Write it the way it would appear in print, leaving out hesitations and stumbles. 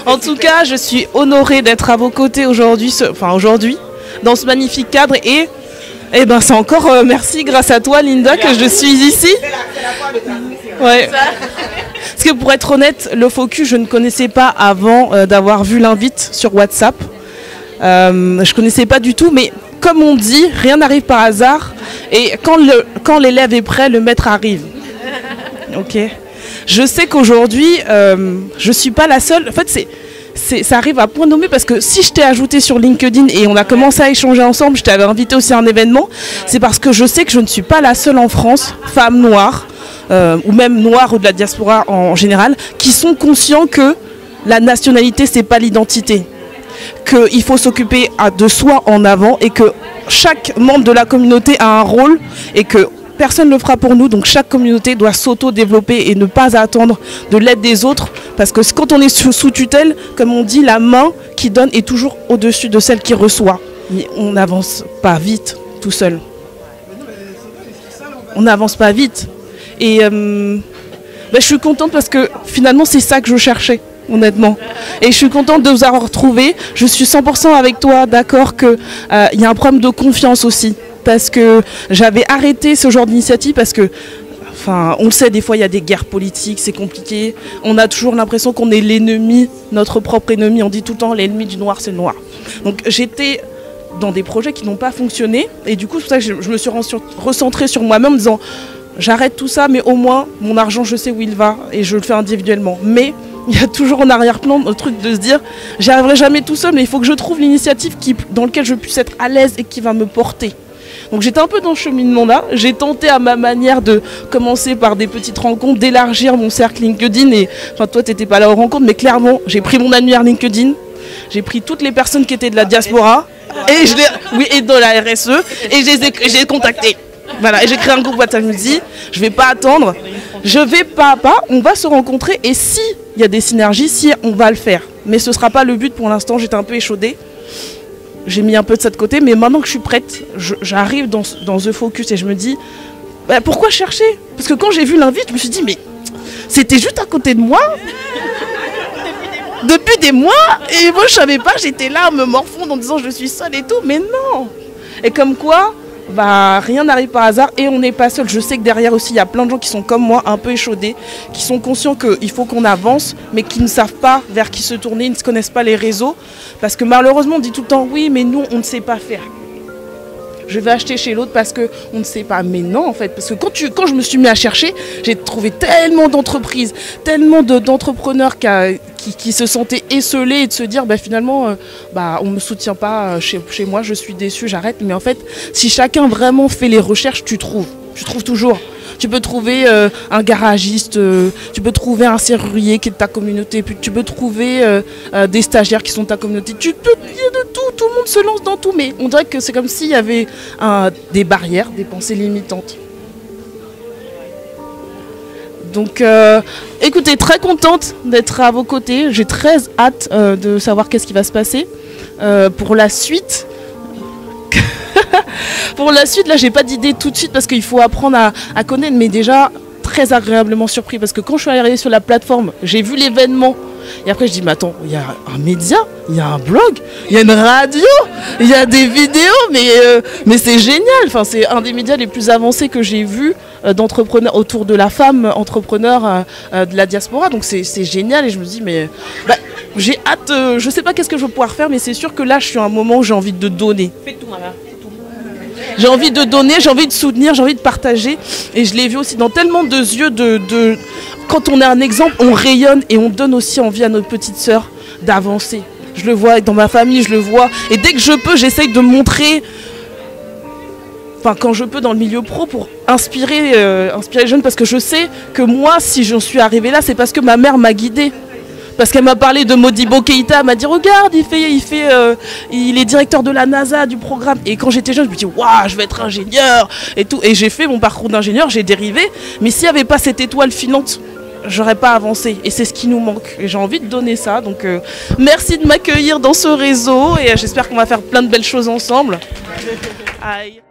En tout cas, je suis honorée d'être à vos côtés aujourd'hui, dans ce magnifique cadre et ben c'est encore merci grâce à toi Linda que je suis ici. Ouais. Parce que pour être honnête, le Focus je ne connaissais pas avant d'avoir vu l'invite sur WhatsApp. Je connaissais pas du tout, mais comme on dit, rien n'arrive par hasard. Et quand l'élève est prêt, le maître arrive. Ok. Je sais qu'aujourd'hui, je suis pas la seule. En fait, ça arrive à point nommé parce que si je t'ai ajouté sur LinkedIn et on a commencé à échanger ensemble, je t'avais invité aussi à un événement, c'est parce que je sais que je ne suis pas la seule en France, femme noire, ou même noire ou de la diaspora en général, qui sont conscients que la nationalité, c'est pas l'identité. Qu'il faut s'occuper de soi en avant et que chaque membre de la communauté a un rôle et que personne ne le fera pour nous, donc chaque communauté doit s'auto-développer et ne pas attendre de l'aide des autres parce que quand on est sous tutelle, comme on dit, la main qui donne est toujours au-dessus de celle qui reçoit. Mais on n'avance pas vite tout seul. On n'avance pas vite. Et je suis contente parce que finalement c'est ça que je cherchais. Honnêtement. Et je suis contente de vous avoir retrouvé. Je suis 100% avec toi d'accord qu'il y a un problème de confiance aussi. Parce que j'avais arrêté ce genre d'initiative parce que, enfin, on le sait, des fois il y a des guerres politiques, c'est compliqué. On a toujours l'impression qu'on est l'ennemi, notre propre ennemi. On dit tout le temps l'ennemi du noir, c'est le noir. Donc j'étais dans des projets qui n'ont pas fonctionné. Et du coup, c'est pour ça que je me suis recentrée sur moi-même en disant j'arrête tout ça, mais au moins mon argent, je sais où il va et je le fais individuellement. Mais il y a toujours en arrière-plan le truc de se dire j'y arriverai jamais tout seul, mais il faut que je trouve l'initiative dans laquelle je puisse être à l'aise et qui va me porter. Donc j'étais un peu dans ce cheminement-là. J'ai tenté à ma manière de commencer par des petites rencontres, d'élargir mon cercle LinkedIn. Et enfin, toi, tu n'étais pas là aux rencontres, mais clairement, j'ai pris mon annuaire LinkedIn. J'ai pris toutes les personnes qui étaient de la diaspora et de la RSE et je les ai contactées. Voilà, et j'ai créé un groupe WhatsApp. Je me dis, je vais pas attendre, je vais pas à pas, on va se rencontrer et si il y a des synergies, si on va le faire. Mais ce sera pas le but pour l'instant. J'étais un peu échaudée. J'ai mis un peu de ça de côté, mais maintenant que je suis prête, j'arrive dans The Focus et je me dis, pourquoi chercher? Parce que quand j'ai vu l'invite, je me suis dit, mais c'était juste à côté de moi depuis des mois, et moi je savais pas, j'étais là à me morfondre en disant je suis seule et tout, mais non. Et comme quoi, rien n'arrive par hasard et on n'est pas seul. Je sais que derrière aussi il y a plein de gens qui sont comme moi, un peu échaudés, qui sont conscients qu'il faut qu'on avance, mais qui ne savent pas vers qui se tourner, ils ne connaissent pas les réseaux. Parce que malheureusement on dit tout le temps oui mais nous on ne sait pas faire. Je vais acheter chez l'autre parce qu'on ne sait pas. Mais non en fait, parce que quand je me suis mis à chercher, j'ai trouvé tellement d'entreprises, tellement d'entrepreneurs qui se sentaient esseulés et de se dire finalement on ne me soutient pas chez moi, je suis déçue, j'arrête. Mais en fait, si chacun vraiment fait les recherches, tu trouves toujours. Tu peux trouver un garagiste, tu peux trouver un serrurier qui est de ta communauté, puis tu peux trouver des stagiaires qui sont de ta communauté. Il y a de tout le monde se lance dans tout, mais on dirait que c'est comme s'il y avait des barrières, des pensées limitantes. Donc écoutez, très contente d'être à vos côtés, j'ai très hâte de savoir qu'est-ce qui va se passer pour la suite. Pour la suite, là, j'ai pas d'idée tout de suite parce qu'il faut apprendre à connaître, mais déjà très agréablement surpris parce que quand je suis arrivée sur la plateforme, j'ai vu l'événement et après je dis mais attends, il y a un média, il y a un blog, il y a une radio, il y a des vidéos, mais c'est génial. Enfin, c'est un des médias les plus avancés que j'ai vu d'entrepreneurs autour de la femme entrepreneur de la diaspora, donc c'est génial et je me dis mais j'ai hâte, je sais pas qu'est-ce que je vais pouvoir faire, mais c'est sûr que là je suis à un moment où j'ai envie de donner. Fais tout, maman. J'ai envie de donner, j'ai envie de soutenir, j'ai envie de partager. Et je l'ai vu aussi dans tellement de yeux quand on a un exemple, on rayonne et on donne aussi envie à notre petite sœur d'avancer. Je le vois dans ma famille, je le vois. Et dès que je peux, j'essaye de montrer, quand je peux dans le milieu pro pour inspirer les jeunes. Parce que je sais que moi, si j'en suis arrivée là, c'est parce que ma mère m'a guidée. Parce qu'elle m'a parlé de Modibo Keïta, elle m'a dit regarde, il est directeur de la NASA, du programme. Et quand j'étais jeune, je me dis waouh, je vais être ingénieur et tout. Et j'ai fait mon parcours d'ingénieur, j'ai dérivé. Mais s'il n'y avait pas cette étoile filante, j'aurais pas avancé. Et c'est ce qui nous manque. Et j'ai envie de donner ça. Donc merci de m'accueillir dans ce réseau et j'espère qu'on va faire plein de belles choses ensemble. Aïe.